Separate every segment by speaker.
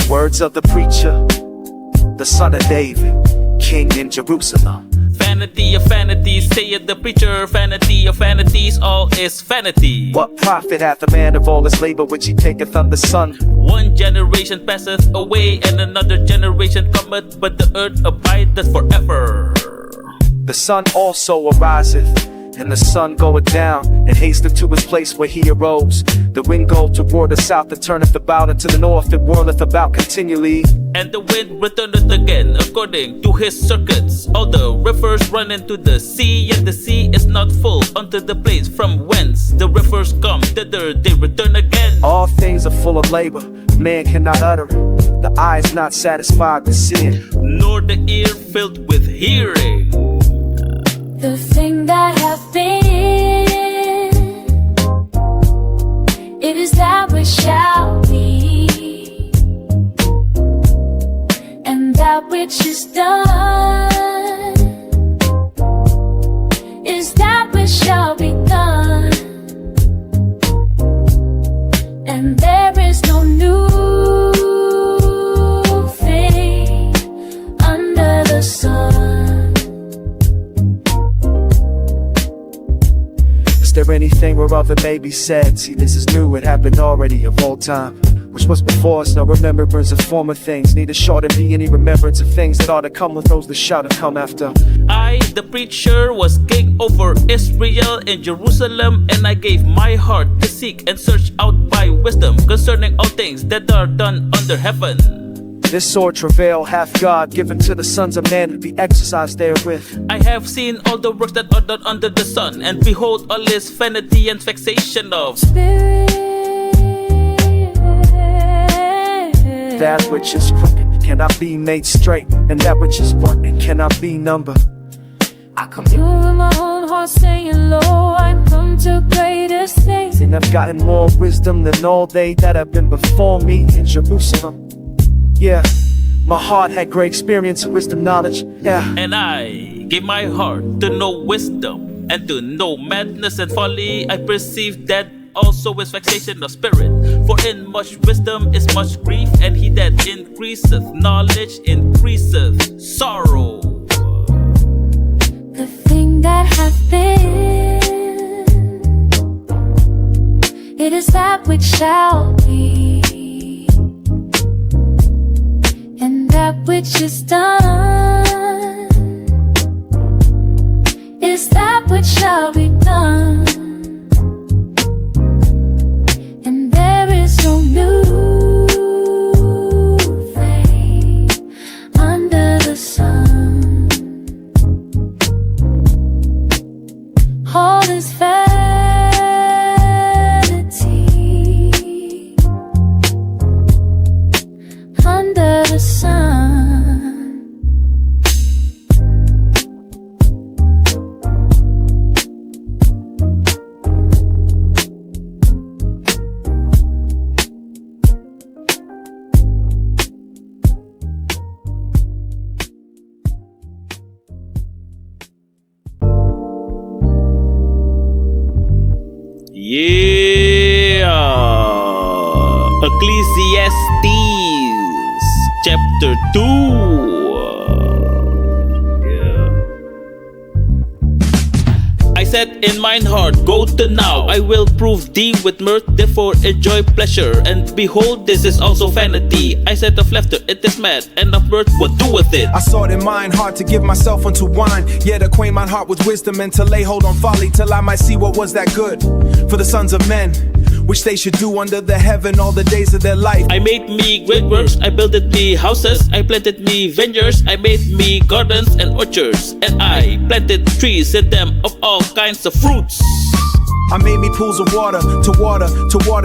Speaker 1: Words of the preacher, the son of David, king in Jerusalem.
Speaker 2: Vanity of vanities, saith the preacher. Vanity of vanities, all is vanity.
Speaker 1: What profit hath a man of all his labor which he taketh under the sun?
Speaker 2: One generation passeth away, and another generation cometh, but the earth abideth forever.
Speaker 1: The sun also ariseth, and the sun goeth down, and hasteth to his place where he arose. The wind goeth toward the south, and turneth about unto the north, and whirleth about continually.
Speaker 2: And the wind returneth again according to his circuits. All the rivers run into the sea, and the sea is not full unto the place from whence the rivers come. Thither they return again.
Speaker 1: All things are full of labor, man cannot utter it. The eye is not satisfied with seeing,
Speaker 2: nor the ear filled with hearing.
Speaker 3: The thing that hath been, it is that which shall be, and that which is done is that which shall be done, and there is no new thing under the sun.
Speaker 1: Is there anything whereof it may be said, see this is new, it happened already of old time, which was before us, no remembrance of former things, neither shall there be any remembrance of things that are to come with those that shall to come after.
Speaker 2: I, the preacher, was king over Israel in Jerusalem, and I gave my heart to seek and search out by wisdom concerning all things that are done under heaven.
Speaker 1: This sore travail hath God given to the sons of men to be exercised therewith.
Speaker 2: I have seen all the works that are done under the sun, and behold, all is vanity and vexation of
Speaker 3: Spirit.
Speaker 1: That which is crooked cannot be made straight, and that which is broken cannot be numbered. I come
Speaker 3: You in my own heart saying, Lord, I come to greatest things.
Speaker 1: and I've gotten more wisdom than all they that have been before me in Jerusalem. Yeah, my heart had great experience and wisdom knowledge. Yeah,
Speaker 2: and I gave my heart to know wisdom, and to know madness and folly. I perceive that also is vexation of spirit. For in much wisdom is much grief, and he that increaseth knowledge increaseth sorrow.
Speaker 3: The thing that hath been, it is that which shall be, and that which is done is that which shall be done, and there is no new thing under the sun. All is vanity under the sun.
Speaker 2: Yeah, Ecclesiastes chapter 2. I said in mine heart, go to now, I will prove thee with mirth, therefore enjoy pleasure. And behold, this is also vanity. I said of laughter, it is mad, and of mirth, what doeth it?
Speaker 4: I sought in mine heart to give myself unto wine, yet acquaint mine heart with wisdom, and to lay hold on folly, till I might see what was that good for the sons of men, which they should do under the heaven all the days of their life.
Speaker 2: I made me great works, I builded me houses, I planted me vineyards, I made me gardens and orchards, and I planted trees in them of all kinds of fruits.
Speaker 4: I made me pools of water, to water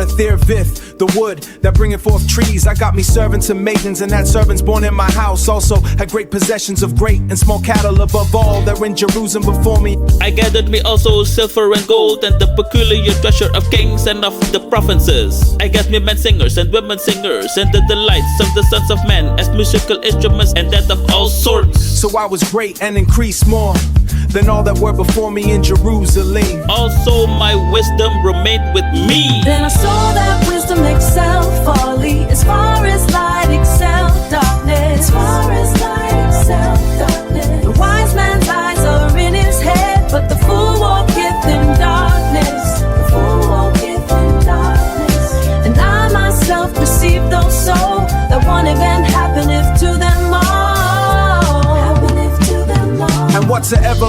Speaker 4: therewith the wood that bringeth forth trees. I got me servants and maidens, and that servants born in my house. Also had great possessions of great and small cattle, above all that were in Jerusalem before me.
Speaker 2: I gathered me also silver and gold, and the peculiar treasure of kings and of the provinces. I got me men singers and women singers, and the delights of the sons of men as musical instruments, and that of all sorts.
Speaker 4: So I was great and increased more than all that were before me in Jerusalem.
Speaker 2: Also my wisdom remained with me.
Speaker 3: Then I saw that wisdom excel folly, as far as light excels.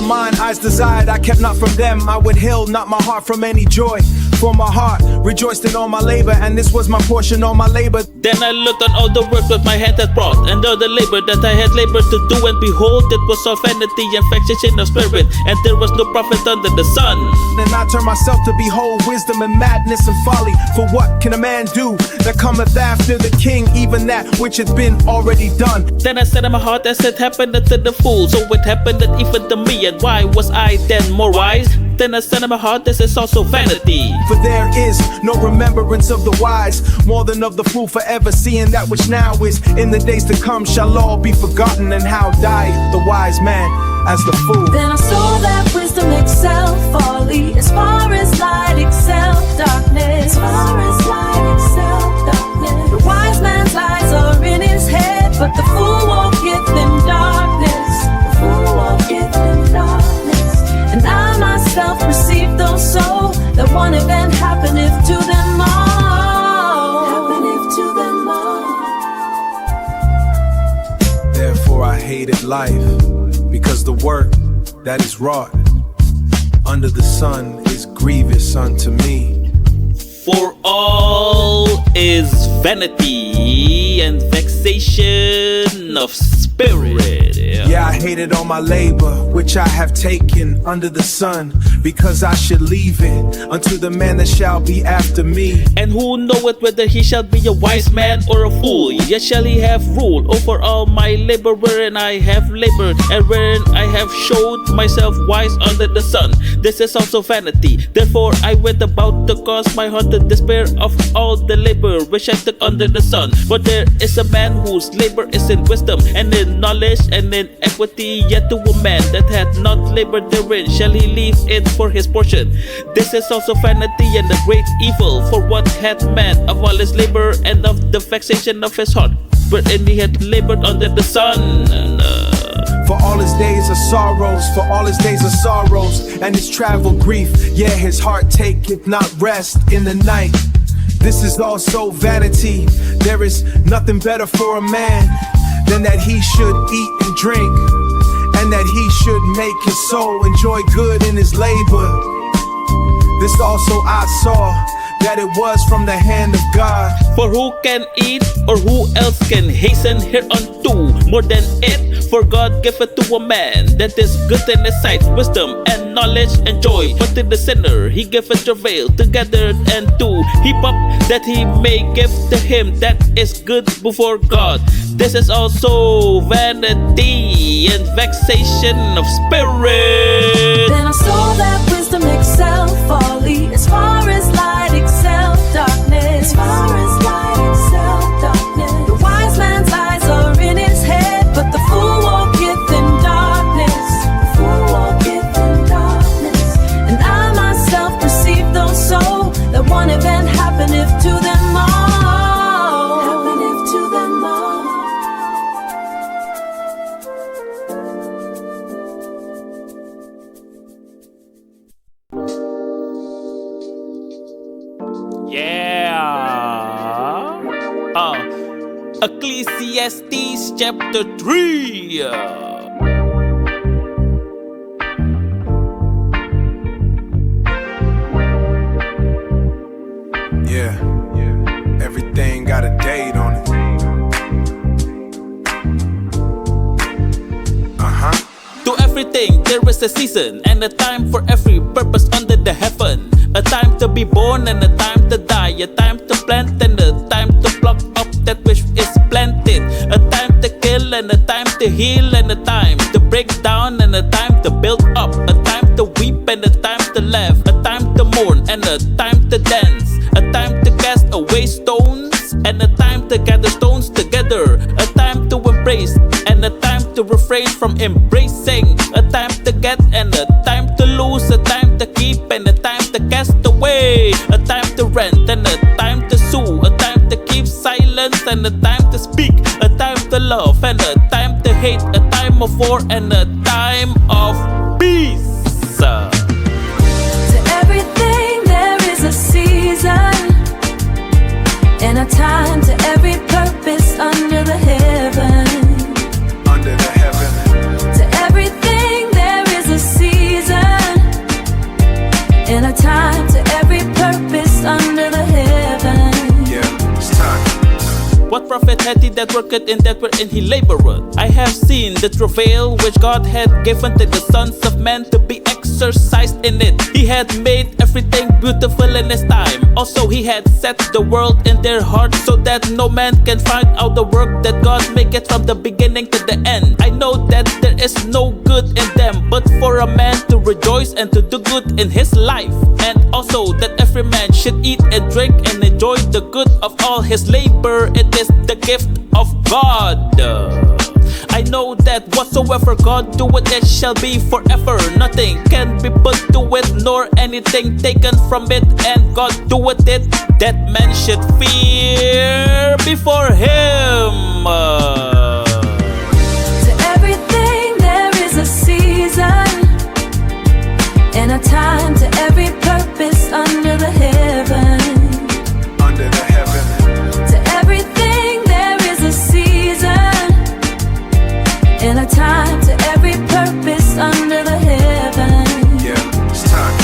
Speaker 4: mine eyes desired, I kept not from them. I withheld not my heart from any joy. For my heart rejoiced in all my labor, and this was my portion, all my labor.
Speaker 2: Then I looked on all the work that my hand had brought, and all the labor that I had labored to do, and behold, it was all vanity and vexation of spirit, and there was no profit under the sun.
Speaker 4: And I turned myself to behold wisdom and madness and folly. For what can a man do that cometh after the king, even that which hath been already done?
Speaker 2: Then I said in my heart, as it happened unto the fool, so it happened that even to me, and why was I then more wise? Then I said in my heart, this is also vanity.
Speaker 4: For there is no remembrance of the wise, more than of the fool forever, seeing that which now is, in the days to come shall all be forgotten. And how died the wise man as the fool?
Speaker 3: Then I saw that wisdom excel folly, as far as light excel darkness. As far as light excel darkness. The wise man's lies are in his head, but the fool walketh in darkness. The fool walketh in darkness. And I myself perceive those so that one event happeneth to them all. Happeneth to them all.
Speaker 4: Therefore I hated life, because the work that is wrought under the sun is grievous unto me.
Speaker 2: For all is vanity and vexation of spirit.
Speaker 4: Yeah, I hated all my labor, which I have taken under the sun, because I should leave it unto the man that shall be after me.
Speaker 2: And who knoweth whether he shall be a wise man or a fool? Yet shall he have rule over all my labor, wherein I have labored, and wherein I have showed myself wise under the sun. This is also vanity. Therefore I went about to cause my heart to despair of all the labor which I took under the sun. For there is a man whose labor is in wisdom, and in knowledge, and in equity. Yet to a man that hath not labored therein shall he leave it for his portion. This is also vanity and a great evil. For what hath man of all his labor, and of the vexation of his heart, wherein he hath labored under the sun?
Speaker 4: For all his days are sorrows, for all his days are sorrows, and his travel grief. Yeah, his heart taketh not rest in the night. This is also vanity. There is nothing better for a man than that he should eat and drink, and that he should make his soul enjoy good in his labor. This also I saw, that it was from the hand of God.
Speaker 2: For who can eat, or who else can hasten hereunto more than it? For God giveth to a man that is good in his sight wisdom and knowledge and joy. But to the sinner he giveth travail together and to heap up, that he may give to him that is good before God. This is also vanity and vexation of spirit.
Speaker 3: Then I saw that wisdom excel folly, as far as light excel darkness. As far as light excel darkness. The wise man's eyes are in his head, but the fool walketh in darkness. The fool walketh in darkness. And I myself perceive those so that one event happeneth to them all. Happeneth to them all.
Speaker 2: Ecclesiastes chapter 3.
Speaker 4: Yeah, everything got a date on it.
Speaker 2: To everything there is a season, and a time for every purpose under the heaven. A time to be born and a time to die. A time to plant and a time to pluck up that which is planted. A time to kill and a time to heal, and a time to break down and a time to build up. A time to weep and a time to laugh. A time to mourn and a time to dance. A time to cast away stones and a time to gather stones together. A time to embrace and a time to refrain from embracing. A time to get and a time to lose. A time to keep and a time to cast away. A time to rent and a time to sue. A time to keep silence and a time to speak. A time to love and a time to hate. A time of war and a time of peace.
Speaker 3: To everything there is a season, and a time to every purpose under the heaven.
Speaker 4: Under the heaven.
Speaker 3: To everything there is a season.
Speaker 2: profit had he that worketh in that wherein he laboureth. I have seen the travail which God had given to the sons of men to be exercised in it. He had made everything beautiful in his time. Also he had set the world in their hearts, so that no man can find out the work that God maketh from the beginning to the end. I know that there is no good in them, but for a man to rejoice and to do good in his life, and also that every man should eat and drink and enjoy the good of all his labor. It is the gift of God. I know that whatsoever God doeth, it shall be forever. Nothing can be put to it, nor anything taken from it. And God doeth it, that man should fear before him.
Speaker 3: To everything there is a season, and a time to every purpose under the heaven.
Speaker 4: Under the heaven.
Speaker 3: To everything there is a season, and a time to every purpose under the heaven.
Speaker 4: Yeah, it's time.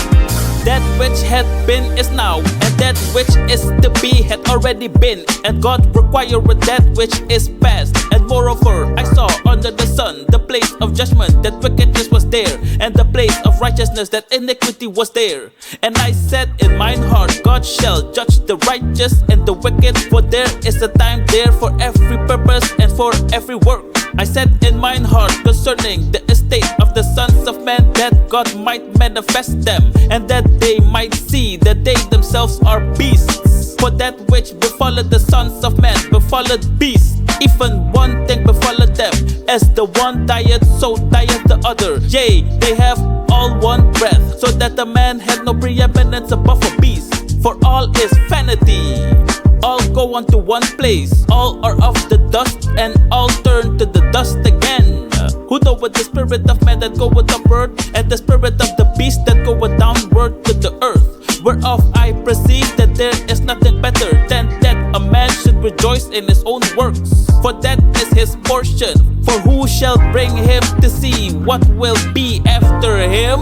Speaker 2: That which had been is now, and that which is to be had already been, and God requireth that which is past. And moreover, I saw under the sun the place of judgment, that wickedness was there, and the place of righteousness, that iniquity was there. And I said in mine heart, God shall judge the righteous and the wicked, for there is a time there for every purpose and for every work. I said in mine heart concerning the estate of the sons of men, that God might manifest them, and that they might see that they themselves are beasts. For that which befalleth the sons of men befalleth beasts. Even one thing befalleth them, as the one dieth, so dieth the other. Yea, they have all one breath, so that the man had no preeminence above a beast. For all is vanity, all go unto one place, all are of the dust, and all turn to the dust again. Who knoweth the spirit of man that goeth upward, and the spirit of the beast that goeth downward to the earth? Whereof I perceive that there is nothing better than that a man should rejoice in his own works, for that is his portion. For who shall bring him to see what will be after him?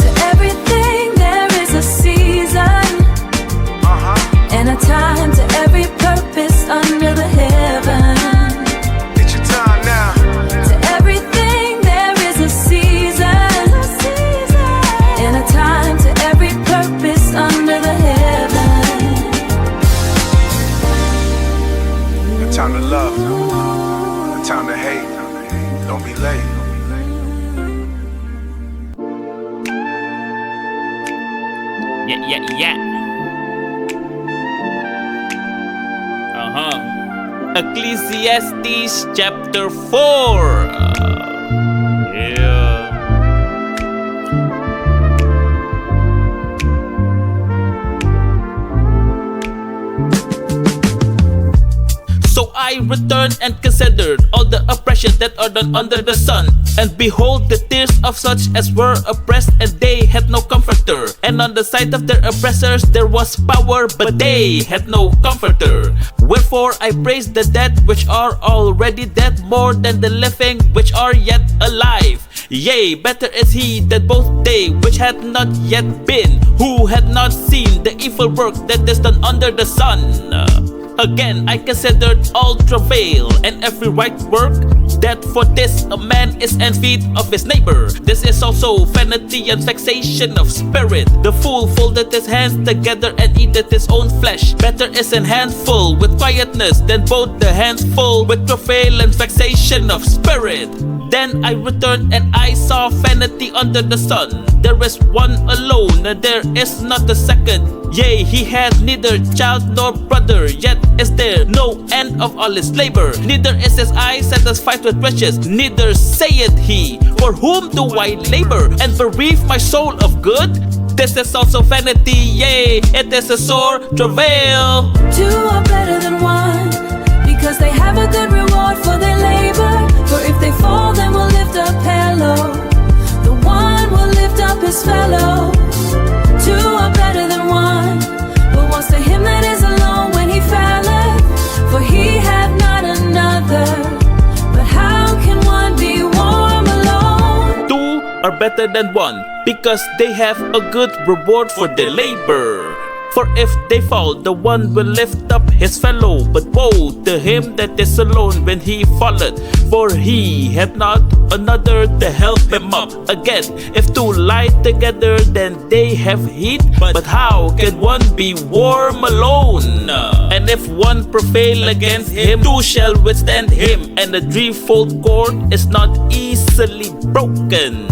Speaker 3: To everything there is a season, and a time to every purpose under the heaven.
Speaker 4: It's your time now.
Speaker 3: To everything there is a season, and a time to every purpose under the heaven.
Speaker 4: A time to love, a time to hate. Don't be late.
Speaker 2: Yeah. Ecclesiastes chapter 4. Yeah. So I returned and considered all the oppressions that are done under the sun. And behold, the tears of such as were oppressed, and they had no comforter. And on the side of their oppressors there was power, but they had no comforter. Wherefore I praise the dead which are already dead more than the living which are yet alive. Yea, better is he than both they which had not yet been, who had not seen the evil work that is done under the sun. Again, I considered all travail and every right work, that for this a man is envied of his neighbor. This is also vanity and vexation of spirit. The fool foldeth his hands together and eateth his own flesh. Better is an handful with quietness than both the hands full with travail and vexation of spirit. Then I returned and I saw vanity under the sun. There is one alone, and there is not a second. Yea, he had neither child nor brother, yet is there no end of all his labor. Neither is his eye satisfied with riches, neither saith he, for whom do I labor, and bereave my soul of good? This is also vanity, yea, it is a sore travail.
Speaker 3: Two are better than one, because they have a good reward for their labor. For if they fall, then we'll lift up hello. The one will lift up his fellow. Two are better than one, but woe's to him that is alone when he falleth. For he hath not another, but how can one be warm alone?
Speaker 2: Two are better than one, because they have a good reward for their labor. For if they fall, the one will lift up his fellow. But woe to him that is alone when he falleth, for he hath not another to help him up. Again, if two lie together, then they have heat. But how can one be warm alone? And if one prevail against him, two shall withstand him. And a threefold cord is not easily broken.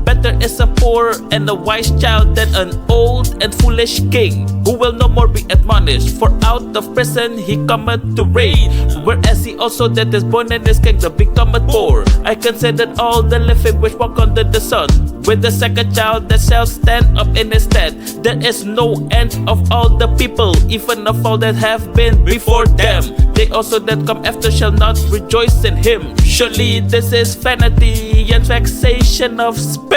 Speaker 2: Better is a poor and a wise child than an old and foolish king, who will no more be admonished. For out of prison he cometh to reign, whereas he also that is born in his kingdom becometh poor. I consider all the living which walk under the sun, with the second child that shall stand up in his stead. There is no end of all the people, even of all that have been before them. They also that come after shall not rejoice in him. Surely this is vanity and vexation of spirit.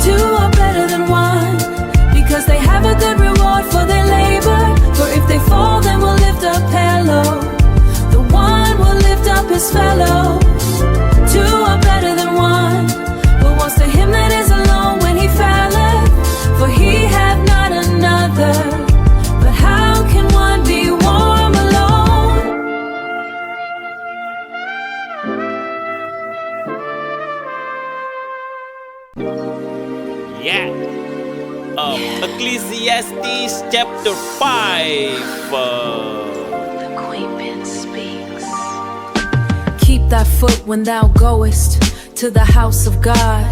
Speaker 3: Two are better than one, because they have a good reward for their labor. For if they fall, then we'll lift up hello. The one will lift up his fellows. Two are better than one, but woe to him that is alone when he falleth. For he hath not another. But how can one be warm alone?
Speaker 2: Yeah. Ecclesiastes chapter 5.
Speaker 3: The Queen Pen speaks. Keep thy foot when thou goest to the house of God,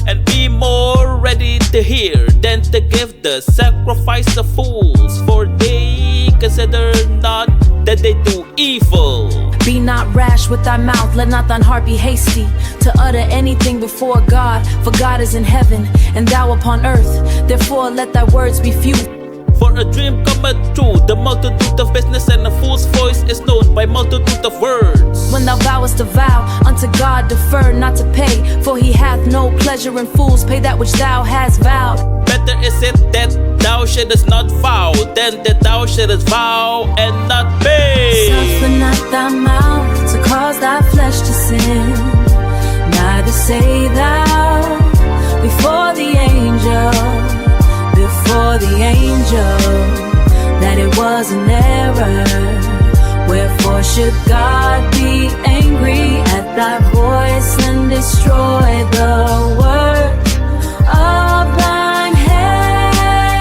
Speaker 2: And be more ready to hear than to give the sacrifice of fools, for they consider not that they do evil.
Speaker 3: Be not rash with thy mouth, let not thine heart be hasty to utter anything before God. For God is in heaven, and thou upon earth. Therefore let thy words be few.
Speaker 2: For a dream cometh true, the multitude of business, and a fool's voice is known by multitude of words.
Speaker 3: When thou vowest a vow unto God, defer not to pay, for he hath no pleasure in fools. Pay that which thou hast vowed.
Speaker 2: Better is it that thou shouldest not vow, than that thou shouldest vow and not pay.
Speaker 3: Suffer not thy mouth to cause thy flesh to sin, neither say thou before the angel, that it was an error. Wherefore should God be angry at thy voice and destroy the work of thine hands?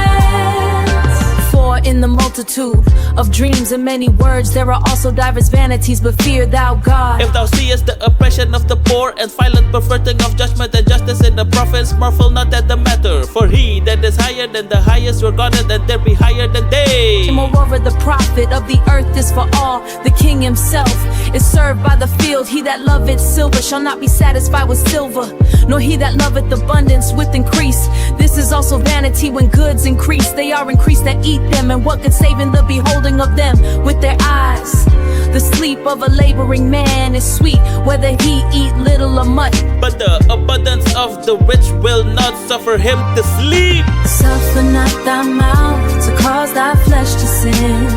Speaker 3: For in the multitude of dreams and many words there are also divers vanities, but fear thou God.
Speaker 2: If thou seest the oppression of the poor, and violent perverting of judgment and justice in the prophets, marvel not at the matter. For he that is higher than the highest regarded, and there be higher than they.
Speaker 3: Moreover, the profit of the earth is for all. The king himself is served by the field. He that loveth silver shall not be satisfied with silver, nor he that loveth abundance with increase. This is also vanity when goods increase. They are increased that eat them, and what could save in the beholding of them with their eyes? The sleep of a laboring man is sweet, whether he eat little or much.
Speaker 2: But the abundance of the rich will not suffer him to sleep.
Speaker 3: Suffer not thy mouth to cause thy flesh to sin,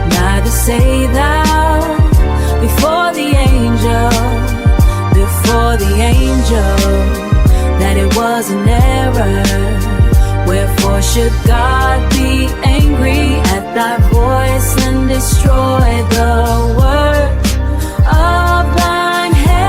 Speaker 3: neither say thou before the angel, that it was an error. Wherefore should God be angry at thy voice and destroy the work of thine hands?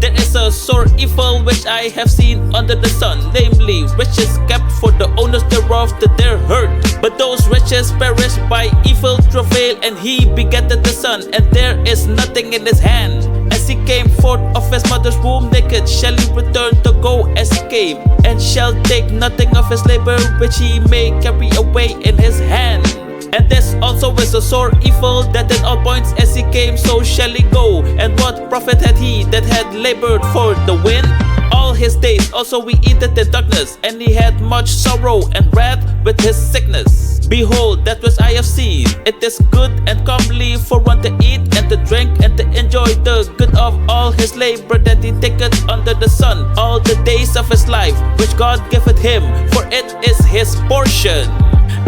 Speaker 2: There is a sore evil which I have seen under the sun, namely riches kept for the owners thereof to their hurt. But those riches perish by evil travail, and he begetteth the son, and there is nothing in his hand. As he came forth of his mother's womb naked, shall he return to go as he came, and shall take nothing of his labor which he may carry away in his hand. And this also is a sore evil, that in all points as he came, so shall he go. And what profit had he that had labored for the wind? All his days also we eateth in darkness, and he had much sorrow and wrath with his sickness. Behold, that which I have seen, it is good and comely for one to eat and to drink, and to enjoy the good of all his labor that he taketh under the sun, all the days of his life, which God giveth him, for it is his portion.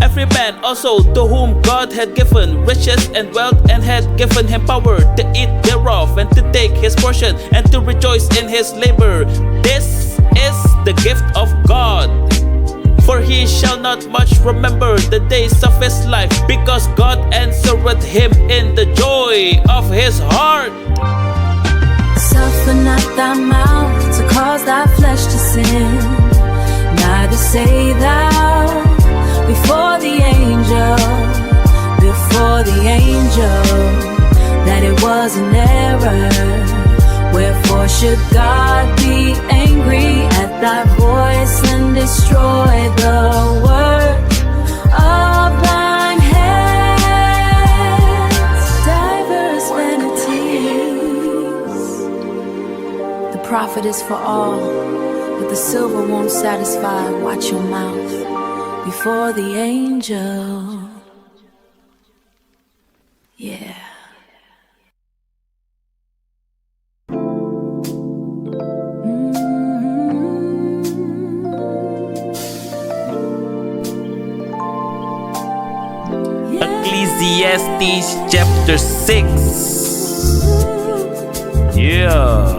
Speaker 2: Every man also to whom God had given riches and wealth, and had given him power to eat thereof, and to take his portion, and to rejoice in his labor. This is the gift of God. shall not much remember the days of his life, because God answered him in the joy of his heart.
Speaker 3: Suffer not thy mouth to cause thy flesh to sin, neither say thou before the angel, that it was an error. Wherefore should God be angry at thy voice and destroy the work of thine hands? Diverse vanities. The profit is for all, but the silver won't satisfy. Watch your mouth before the angel. Yeah.
Speaker 2: Ecclesiastes chapter 6. Yeah.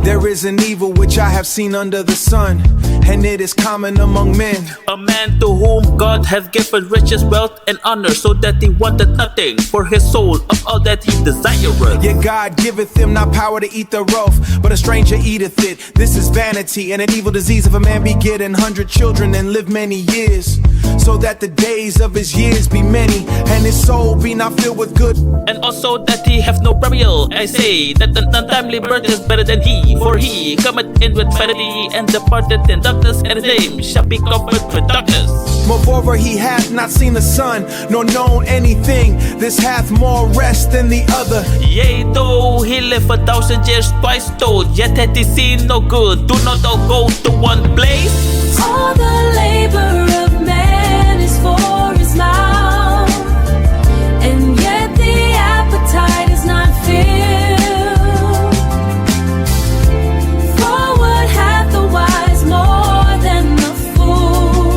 Speaker 4: There is an evil which I have seen under the sun, and it is common among men.
Speaker 2: A man to whom God hath given riches, wealth, and honor, so that he wanted nothing for his soul of all that he desireth.
Speaker 4: Yet God giveth him not power to eat thereof, but a stranger eateth it. This is vanity, and an evil disease of a man beget 100 children and live many years, so that the days of his years be many, and his soul be not filled with good.
Speaker 2: And also that he have no burial. I say that an untimely birth is better than he, for he cometh in with vanity and departed in darkness, and his name shall be covered with darkness.
Speaker 4: Moreover, he hath not seen the sun, nor known anything. This hath more rest than the other.
Speaker 2: Yea, though he live 1,000 years twice told, yet hath he seen no good. Do not thou go to one place.
Speaker 3: All the labor of man is for his mouth, and yet the appetite is not filled. For what hath the wise more than the fool?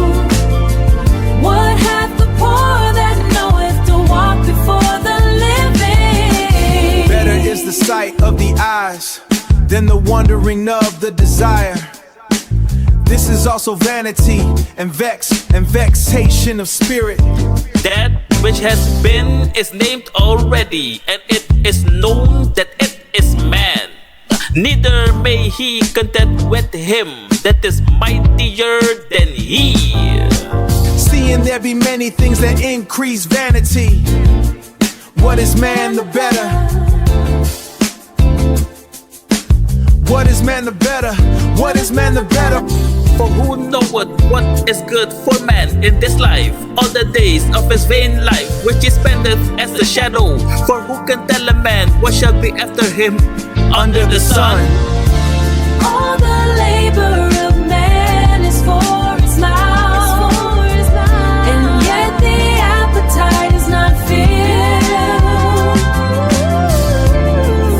Speaker 3: What hath the poor that knoweth to walk before the living?
Speaker 4: Better is the sight of the eyes than the wondering of the desire. This is also vanity and vexation of spirit.
Speaker 2: That which has been is named already, and it is known that it is man. Neither may he contend with him that is mightier than he.
Speaker 4: Seeing there be many things that increase vanity, what is man the better? What is man the better? What is man the better?
Speaker 2: For who knoweth what is good for man in this life, all the days of his vain life, which he spendeth as a shadow? For who can tell a man what shall be after him under the sun?
Speaker 3: All the labor of man is for his mouth, and yet the appetite is not filled.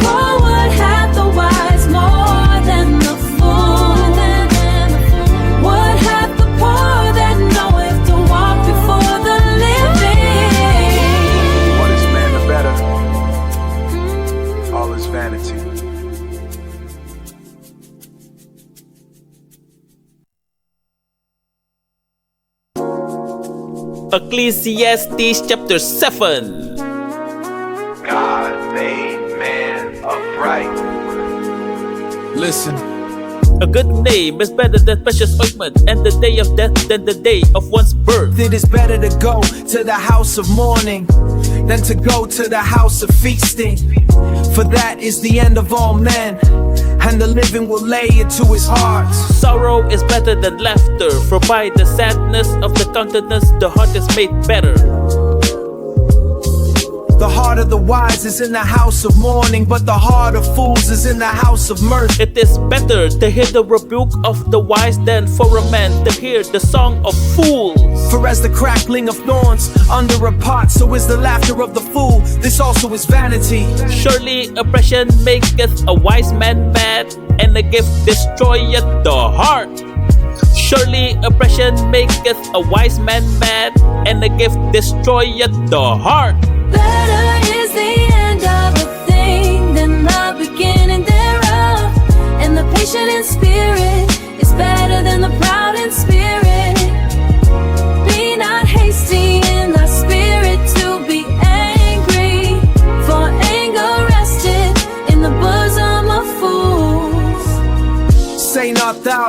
Speaker 3: For what hath the wise more than the fool? What hath the poor that knoweth to walk before the living?
Speaker 4: What is man the better? All is vanity.
Speaker 2: Ecclesiastes chapter 7.
Speaker 4: God made man upright. Listen.
Speaker 2: A good name is better than precious ointment, and the day of death than the day of one's birth.
Speaker 4: It is better to go to the house of mourning than to go to the house of feasting. For that is the end of all men, and the living will lay it to his heart.
Speaker 2: Sorrow is better than laughter, for by the sadness of the countenance the heart is made better.
Speaker 4: The heart of the wise is in the house of mourning, but the heart of fools is in the house of mirth.
Speaker 2: It is better to hear the rebuke of the wise than for a man to hear the song of fools.
Speaker 4: For as the crackling of thorns under a pot, so is the laughter of the fool. This also is vanity.
Speaker 2: Surely oppression maketh a wise man mad, and a gift destroyeth the heart. Surely oppression maketh a wise man mad, and a gift destroyeth the heart.
Speaker 3: Better is the end of a thing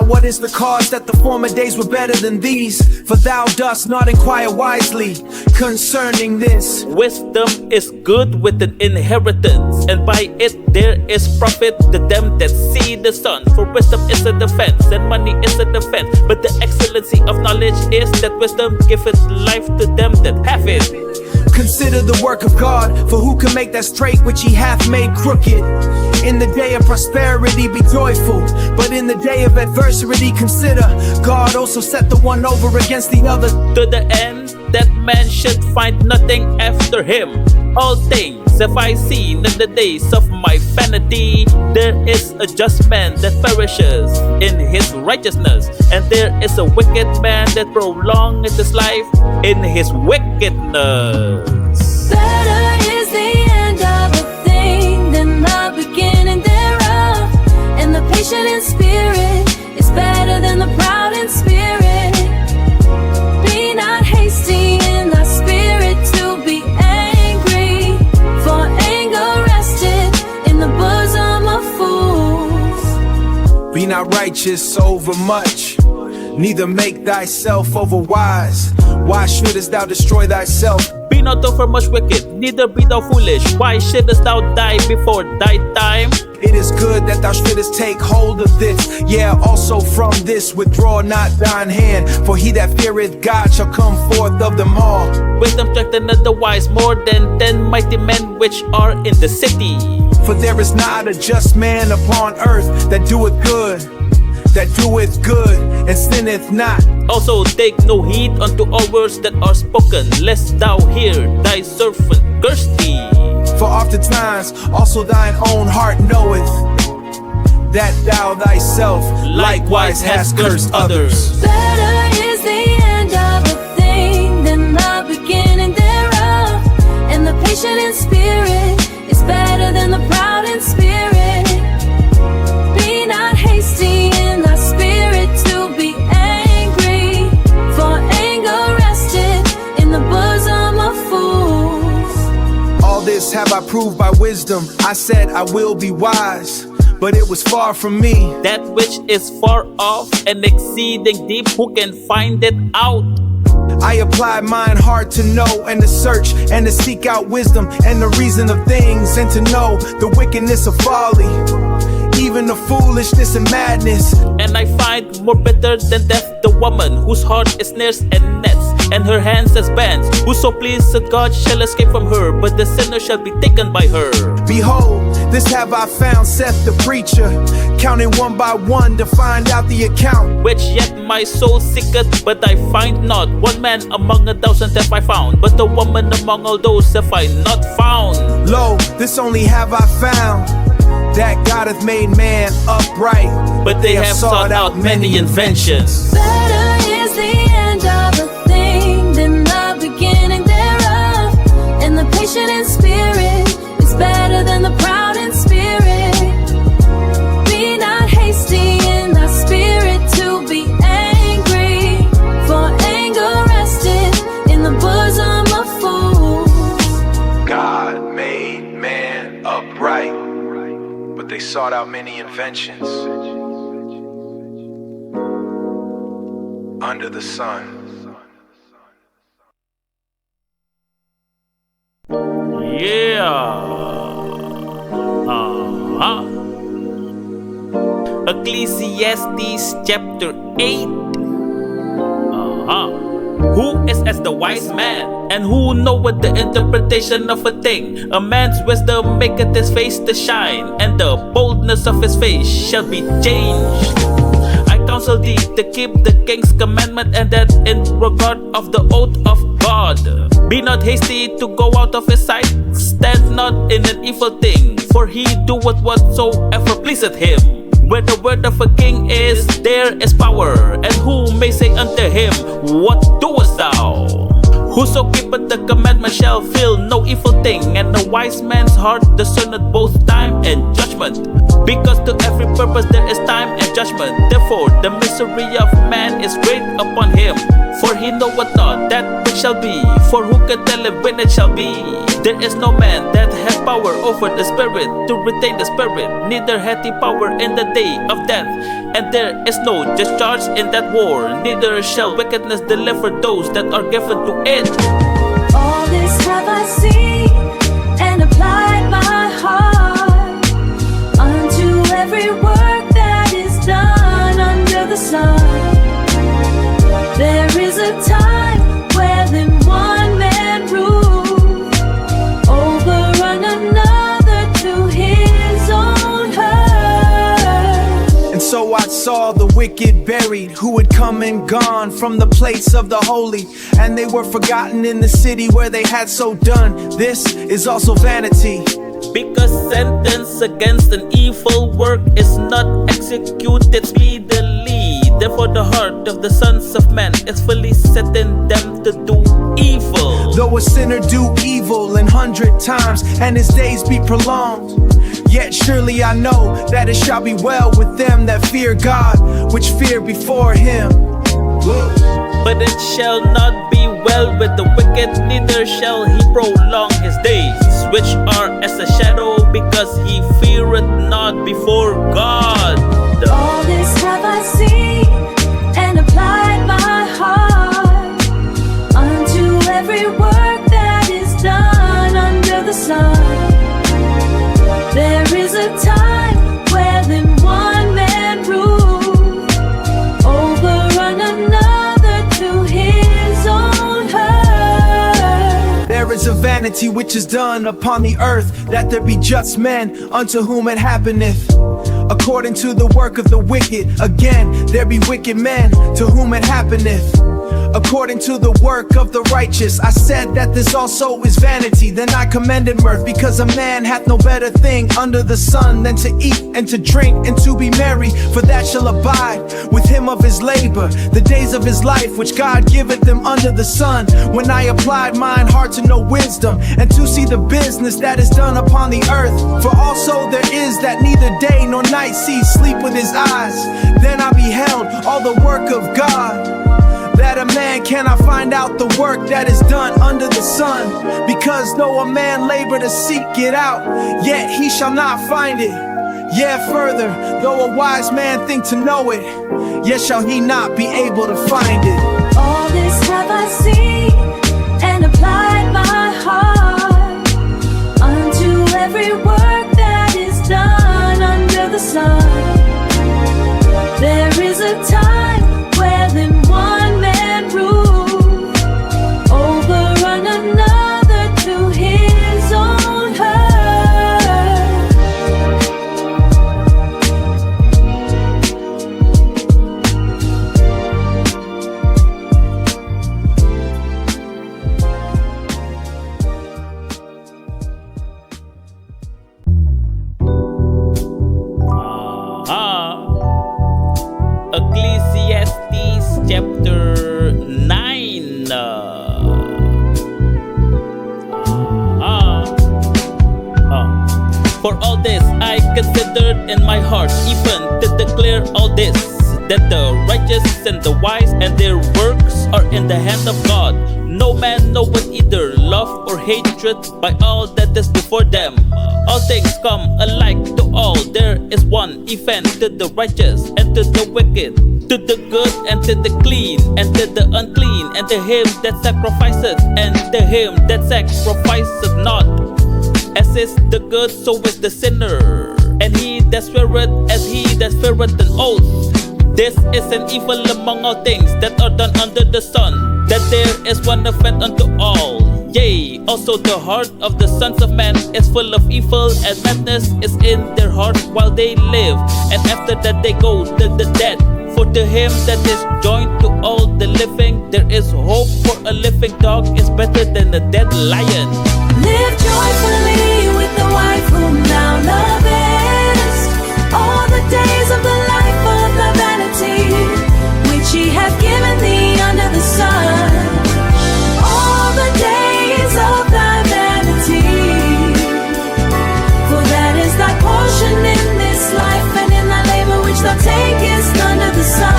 Speaker 4: what is the cause that the former days were better than these? For thou dost not inquire wisely concerning this.
Speaker 2: Wisdom is good with an inheritance, and by it there is profit to them that see the sun. For wisdom is a defense, and money is a defense. But the excellency of knowledge is that wisdom giveth life to them that have it.
Speaker 4: Consider the work of God, for who can make that straight which he hath made crooked? In the day of prosperity be joyful, but in the day of adversity consider God also set the one over against the other,
Speaker 2: To the end that man should find nothing after him. All things have I seen in the days of my vanity. There is a just man that perishes in his righteousness, and there is a wicked man that prolongeth his life in his wickedness.
Speaker 3: Better is the end of a thing than the beginning thereof, and the patient in spirit is better than the proud in spirit. Be not hasty in thy spirit to be angry, for anger rested in the bosom of fools.
Speaker 4: Be not righteous over much, neither make thyself over wise. Why shouldest thou destroy thyself?
Speaker 2: Be not over much wicked, neither be thou foolish. Why shouldest thou die before thy time?
Speaker 4: It is good that thou shouldest take hold of this. Yeah, also from this withdraw not thine hand, for he that feareth God shall come forth of them all.
Speaker 2: Wisdom strengtheneth the wise more than 10 mighty men which are in the city.
Speaker 4: For there is not a just man upon earth that doeth good, and sinneth not.
Speaker 2: Also take no heed unto all words that are spoken, lest thou hear thy servant curse thee.
Speaker 4: For oftentimes also thine own heart knoweth that thou thyself likewise hast cursed others.
Speaker 3: Better is the end of a thing than the beginning thereof, and the patient in spirit is better than the proud in spirit. Be not hasty in thy spirit to be angry, for anger rested in the bosom of fools.
Speaker 4: All this have I proved by wisdom. I said I will be wise, but it was far from me.
Speaker 2: That which is far off and exceeding deep, who can find it out?
Speaker 4: I applied mine heart to know and to search and to seek out wisdom and the reason of things, and to know the wickedness of folly, even the foolishness and madness.
Speaker 2: And I find more bitter than death the woman whose heart is snares and nets, and her hands as bands. Whoso pleaseth God shall escape from her, but the sinner shall be taken by her.
Speaker 4: Behold, this have I found, saith the preacher, counting one by one to find out the account.
Speaker 2: Which yet my soul seeketh, but I find not. One man among 1,000 have I found, but a woman among all those have I not found.
Speaker 4: Lo, this only have I found, that God hath made man upright,
Speaker 2: But they have sought out many inventions.
Speaker 3: Better is the end of a thing than the beginning thereof, and the patient in spirit is better than the proud in spirit. Be not hasty in thy spirit to be angry, for anger rested in the bosom of fools.
Speaker 4: God made man upright, but they sought out many inventions under the sun.
Speaker 2: Yeah. Ecclesiastes chapter 8. Who is as the wise man, and who knoweth the interpretation of a thing? A man's wisdom maketh his face to shine, and the boldness of his face shall be changed. I counsel thee to keep the king's commandment, and that in regard of the oath of God. Be not hasty to go out of his sight, stand not in an evil thing, for he doeth whatsoever pleaseth him. Where the word of a king is, there is power, and who may say unto him, what doest thou? Whoso keepeth the commandment shall feel no evil thing, and a wise man's heart discerneth both time and judgment. Because to every purpose there is time and judgment. Therefore the misery of man is great upon him, for he knoweth not that which shall be, for who can tell him when it shall be? There is no man that hath power over the spirit to retain the spirit, neither hath he power in the day of death. And there is no discharge in that war, neither shall wickedness deliver those that are given to it.
Speaker 3: All this have I seen and applied my heart unto every work that is done under the sun. There is a time where then one man ruled over another to his own hurt.
Speaker 4: And so I saw the wicked buried, who had come and gone from the place of the holy, and they were forgotten in the city where they had so done. This is also vanity,
Speaker 2: because sentence against an evil work is not executed speedily. Therefore the heart of the sons of men is fully set in them to do evil.
Speaker 4: Though a sinner do evil 100 times and his days be prolonged, yet surely I know that it shall be well with them that fear God, which fear before him.
Speaker 2: But it shall not be well with the wicked, neither shall he prolong his days, which are as a shadow, because he feareth not before God.
Speaker 3: All this have I seen and applied my heart unto every work that is done under the sun. There is a time where then one man ruled over another to his own hurt.
Speaker 4: There is a vanity which is done upon the earth, that there be just men unto whom it happeneth according to the work of the wicked. Again, there be wicked men to whom it happeneth according to the work of the righteous. I said that this also is vanity, then I commended mirth, because a man hath no better thing under the sun than to eat and to drink and to be merry, for that shall abide with him of his labor, the days of his life which God giveth them under the sun. When I applied mine heart to know wisdom, and to see the business that is done upon the earth, for also there is that neither day nor night sees sleep with his eyes. Then I beheld all the work of God, that a man cannot find out the work that is done under the sun. Because though a man labor to seek it out, yet he shall not find it. Yea, further, though a wise man think to know it, yet shall he not be able to find it.
Speaker 3: All this have I seen and applied my heart unto every work that is done under the sun. There is a time where then one man ruled over another to his own hurt.
Speaker 2: Ecclesiastes chapter 9. For all this I considered in my heart, even to declare all this, that the righteous and the wise and their works are in the hand of God. No man knoweth either love or hatred by all that is before them. All things come alike to all. There is one event to the righteous and to the wicked, to the good and to the clean and to the unclean, and to him that sacrificeth and to him that sacrificeth not. As is the good, so is the sinner, and he that sweareth as he that sweareth an oath. This is an evil among all things that are done under the sun, that there is one offense unto all. Yea, also the heart of the sons of men is full of evil, and madness is in their heart while they live, and after that they go to the dead. For to him that is joined to all the living, there is hope, for a living dog is better than a dead lion.
Speaker 3: Live joyfully with the wife whom thou lovest, all the days of the life of thy vanity, which he hath given thee under the sun. All the days of thy vanity, for that is thy portion in this life, and in thy labor which thou takest under the sun.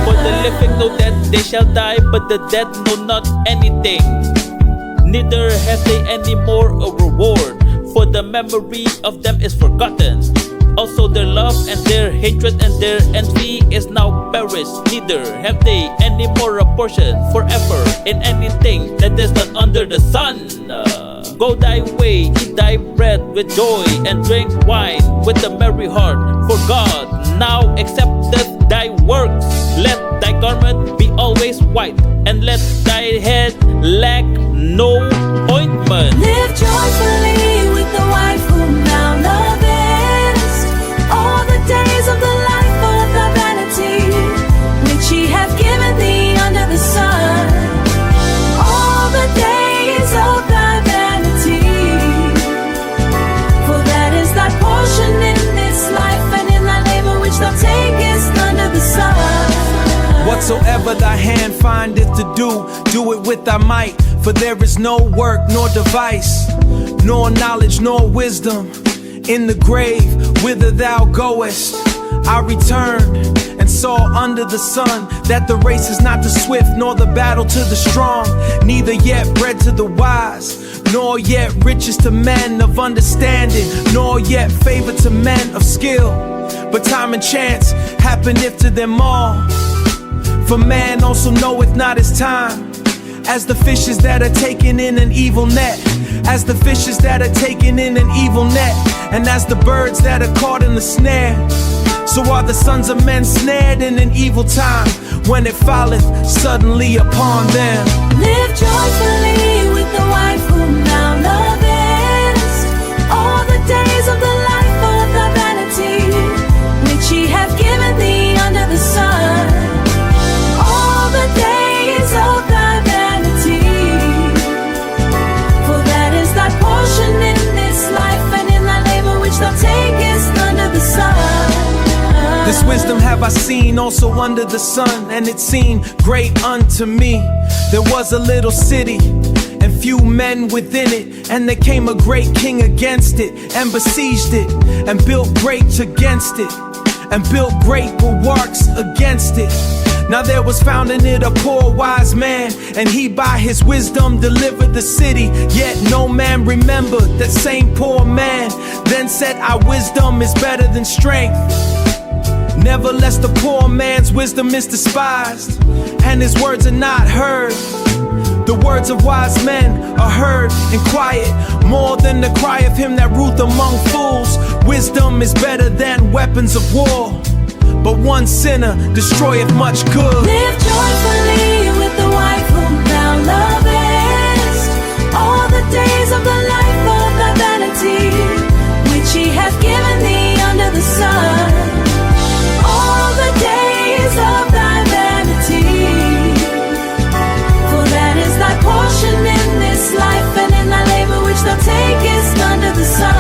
Speaker 2: For the living know that they shall die, but the dead know not anything, neither have they any more a reward. For the memory of them is forgotten. Also their love and their hatred and their envy is now perished. Neither have they any more a portion forever in anything that is not under the sun. Go thy way, eat thy bread with joy, and drink wine with a merry heart. For God now accepteth thy works. Let thy garment be always white, and let thy head lack no ointment.
Speaker 3: Live joyfully with the wife whom thou lovest, all the days of the life of thy vanity, which he hath given thee under the sun. All the days of thy vanity, for that is thy portion in this life, and in thy labor which thou takest under the sun.
Speaker 4: Whatsoever thy hand findeth to do, do it with thy might. For there is no work, nor device, nor knowledge, nor wisdom in the grave whither thou goest. I returned and saw under the sun that the race is not the swift, nor the battle to the strong, neither yet bread to the wise, nor yet riches to men of understanding, nor yet favor to men of skill. But time and chance happeneth to them all. For man also knoweth not his time, as the fishes that are taken in an evil net, as the fishes that are taken in an evil net, and as the birds that are caught in the snare. So are the sons of men snared in an evil time, when it falleth suddenly upon them.
Speaker 3: Live joyfully with the wife whom thou lovest, all the days of the life of thy vanity, which he hath given thee under the sun. All the days of thy vanity, for that is thy portion in this life, and in thy labor which thou takest under the sun.
Speaker 4: This wisdom have I seen also under the sun, and it seemed great unto me. There was a little city, and few men within it, and there came a great king against it, and besieged it, and built great against it, and built great bulwarks against it. Now there was found in it a poor wise man, and he by his wisdom delivered the city. Yet no man remembered that same poor man. Then said, our wisdom is better than strength. Nevertheless the poor man's wisdom is despised, and his words are not heard. The words of wise men are heard in quiet, more than the cry of him that ruleth among fools. Wisdom is better than weapons of war, but one sinner destroyeth much good.
Speaker 3: Live joyfully with the wife whom thou lovest, all the days of the life of thy vanity, which he hath given thee under the sun. All the days of thy vanity, for that is thy portion in this life, and in thy labor which thou takest under the sun.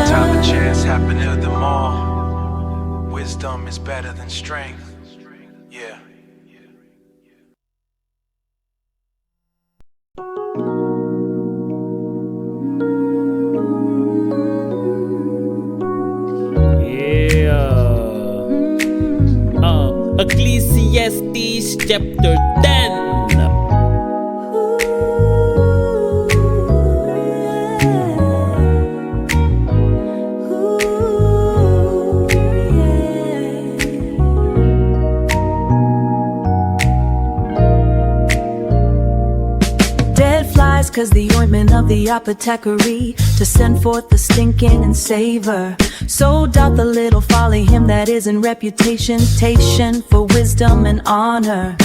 Speaker 4: Time and chance happen to them all. Wisdom is better than strength. Yeah.
Speaker 2: Ecclesiastes chapter 10.
Speaker 3: Cause the ointment of the apothecary to send forth the stinking and savor. So doth the little folly him that is in reputation for wisdom and honor.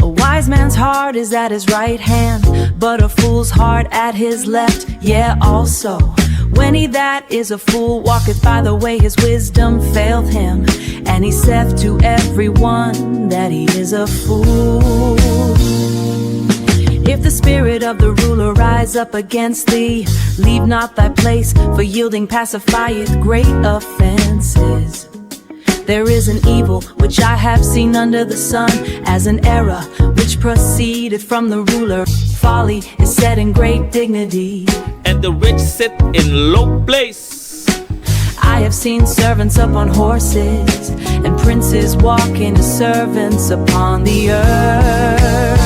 Speaker 3: A wise man's heart is at his right hand, but a fool's heart at his left, yeah also. When he that is a fool walketh by the way, his wisdom faileth him, and he saith to everyone that he is a fool. If the spirit of the ruler rise up against thee, leave not thy place, for yielding pacifieth great offenses. There is an evil which I have seen under the sun, as an error which proceedeth from the ruler. Folly is set in great dignity,
Speaker 2: and the rich sit in low place.
Speaker 3: I have seen servants upon horses, and princes walking as servants upon the earth.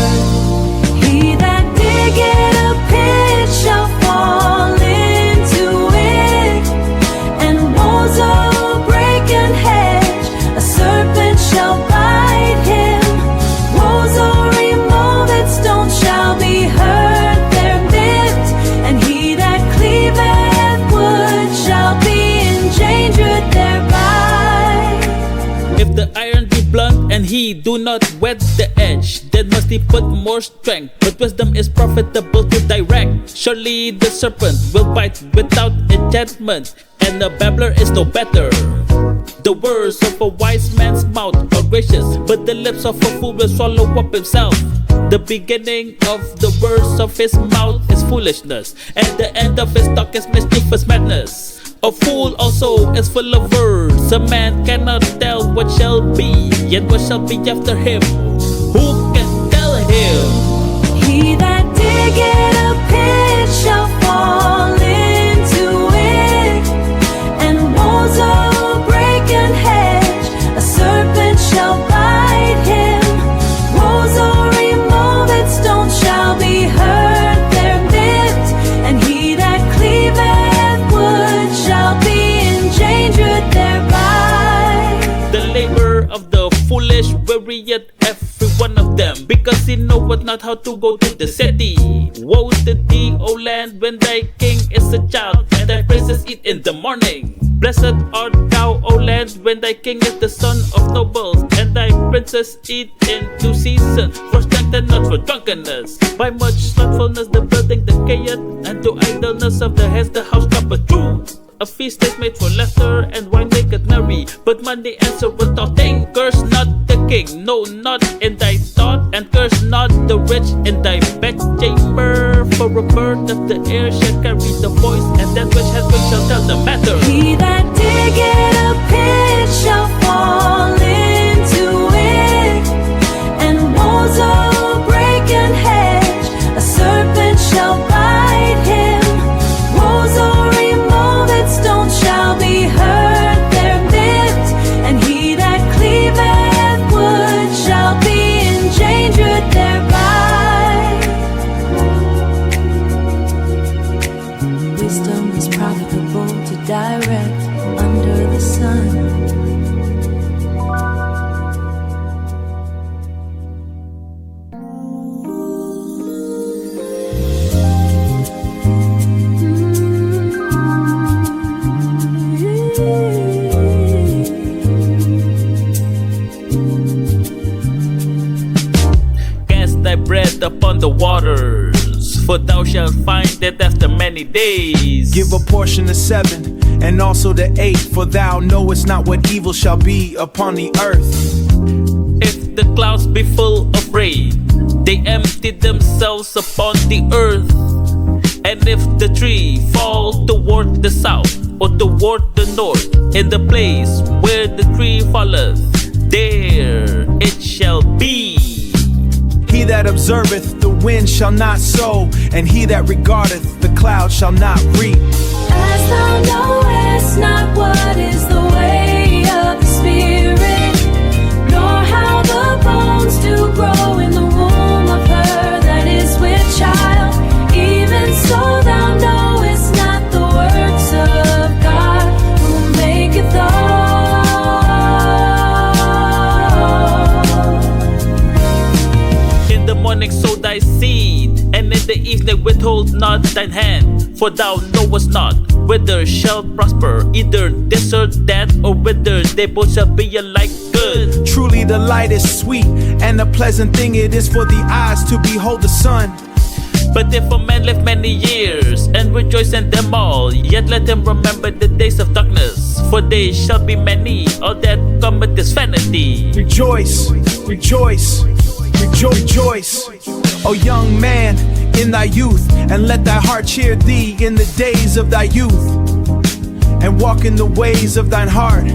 Speaker 3: He that diggeth a pit shall fall
Speaker 2: not wet the edge, then must he put more strength. But wisdom is profitable to direct. Surely the serpent will bite without enchantment, and a babbler is no better. The words of a wise man's mouth are gracious, but the lips of a fool will swallow up himself. The beginning of the words of his mouth is foolishness, and the end of his talk is mischievous madness. A fool also is full of words. A man cannot tell what shall be, yet what shall be after him, who can tell him?
Speaker 3: He that diggeth a pit shall fall into it, and woes a breaking hedge, a serpent shall bite him. Woes a removed stone shall be heard there nipped, and he that cleaveth wood shall be endangered thereby.
Speaker 2: The labor of the foolish wearieth every one of them, because he knoweth not how to go to the city. Woe to thee, O land, when thy king is a child, and thy princes eat in the morning. Blessed art thou, O land, when thy king is the son of nobles, and thy princes eat in due season, for strength and not for drunkenness. By much slothfulness the building decayeth, and to idleness of the heads the house cometh true. A feast is made for laughter, and wine maketh merry, but money answereth all things. Curse not the king, no, not in thy thought, and curse not the rich in thy bedchamber. For a bird of the air shall carry the voice, and that which has wings shall tell the matter.
Speaker 3: He that diggeth a pit shall fall into it, and woes a breaking hedge, a serpent shall bite him. Woes a removed stone shall be heard there nipped, and he that cleaveth wood shall be endangered thereby. Wisdom is profitable to direct under the sun.
Speaker 2: Cast thy bread upon the waters, for thou shalt find it after many days.
Speaker 4: Give a portion to 7, and also to 8, for thou knowest not what evil shall be upon the earth.
Speaker 2: If the clouds be full of rain, they empty themselves upon the earth. And if the tree fall toward the south, or toward the north, in the place where the tree falleth, there it shall be.
Speaker 4: He that observeth the wind shall not sow, and he that regardeth the cloud shall not reap.
Speaker 3: As thou knowest not what is the way of the Spirit, nor how the bones do grow in the womb of her that is with child, even so thou knowest not the works of God, who maketh all.
Speaker 2: In the morning sow thy seed, and in the evening withhold not thine hand. For thou knowest not whether shall prosper, either this or that, or whether they both shall be alike good.
Speaker 4: Truly the light is sweet, and a pleasant thing it is for the eyes to behold the sun.
Speaker 2: But if a man live many years, and rejoice in them all, yet let him remember the days of darkness, for they shall be many, all that cometh is vanity.
Speaker 4: Rejoice, rejoice, rejoice, O young man, in thy youth, and let thy heart cheer thee in the days of thy youth, and walk in the ways of thine heart,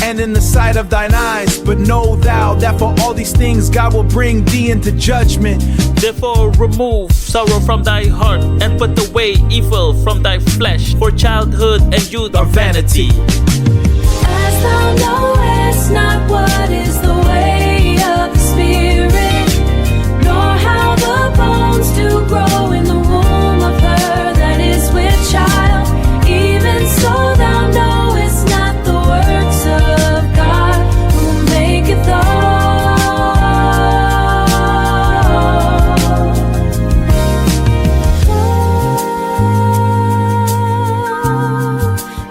Speaker 4: and in the sight of thine eyes. But know thou that for all these things God will bring thee into judgment.
Speaker 2: Therefore remove sorrow from thy heart, and put away evil from thy flesh, for childhood and youth are vanity.
Speaker 3: As thou knowest not what is the way of the Spirit, nor how the bones do grow in the womb of her that is with child, even so thou knowest not the works of God, who maketh all.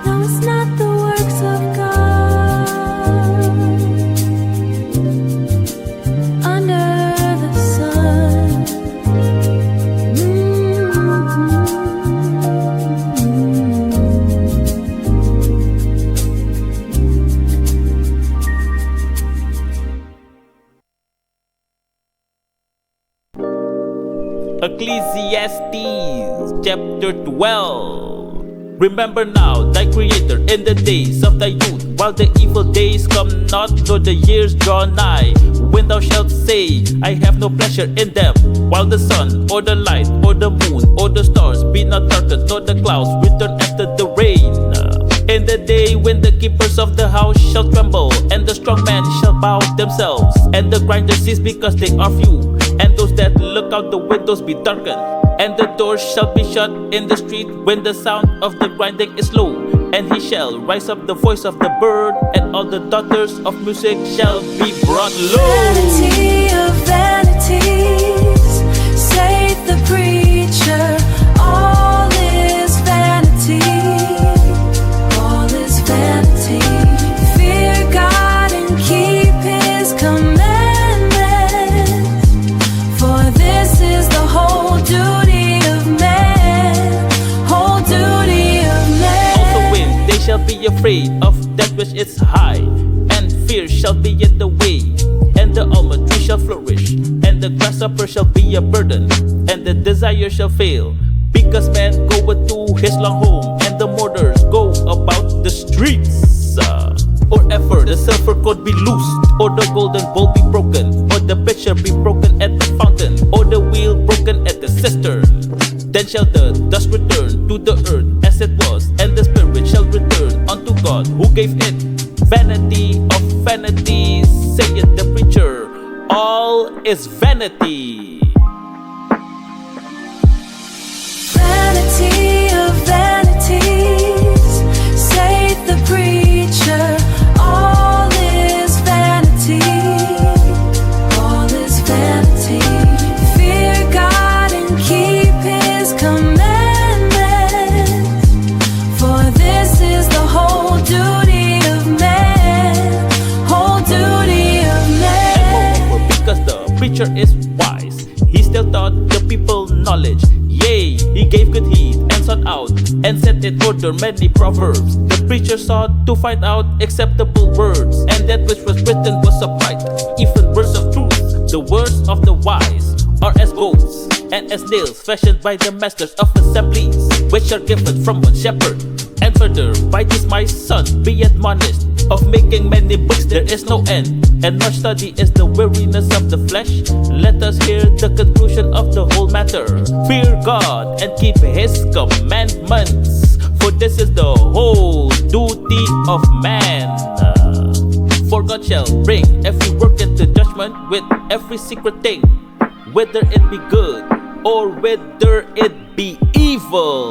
Speaker 3: Knowest not the works of God.
Speaker 2: Ecclesiastes chapter 12. Remember now thy Creator in the days of thy youth, while the evil days come not, nor the years draw nigh, when thou shalt say, I have no pleasure in them, while the sun, or the light, or the moon, or the stars be not darkened, nor the clouds return after the rain. In the day when the keepers of the house shall tremble, and the strong men shall bow themselves, and the grinders cease because they are few, and those that look out the windows be darkened, and the doors shall be shut in the street when the sound of the grinding is low. And he shall rise up the voice of the bird, and all the daughters of music shall be brought low.
Speaker 3: Vanity of vanities, saith the preacher, all is vanity, all is vanity. Fear God and keep his commandments, for this is the whole duty of man, whole duty of man.
Speaker 2: Also when they shall be afraid of that which is high, and fear shall be in the way, and the almond tree shall flourish, and the grasshopper shall be a burden, and the desire shall fail, because man goeth to his long home, and the mourners go about the streets. Or ever the silver cord be loosed, or the golden bowl be broken, or the pitcher be broken at the fountain, or the wheel broken at the cistern. Then shall the dust return to the earth as it was, and the spirit shall return unto God who gave it. Vanity of vanities, saith the preacher, all is vanity.
Speaker 3: Vanity of vanities, saith the preacher, all is vanity, all is vanity. Fear God and keep his commandments, for this is the whole duty of man, whole duty of man.
Speaker 2: And moreover, because the preacher is wise, he still taught the people knowledge. Yea, he gave good heed and sought out and set in order many proverbs. The preacher sought to find out acceptable words, and that which was written was upright, even words of truth. The words of the wise are as goats, and as nails fashioned by the masters of assemblies, which are given from one shepherd. And further, by this my son, be admonished, of making many books there is no end, and much study is the weariness of the flesh. Let us hear the conclusion of the whole matter. Fear God and keep his commandments, for this is the whole duty of man. For God shall bring every work into judgment with every secret thing, whether it be good or whether it be evil.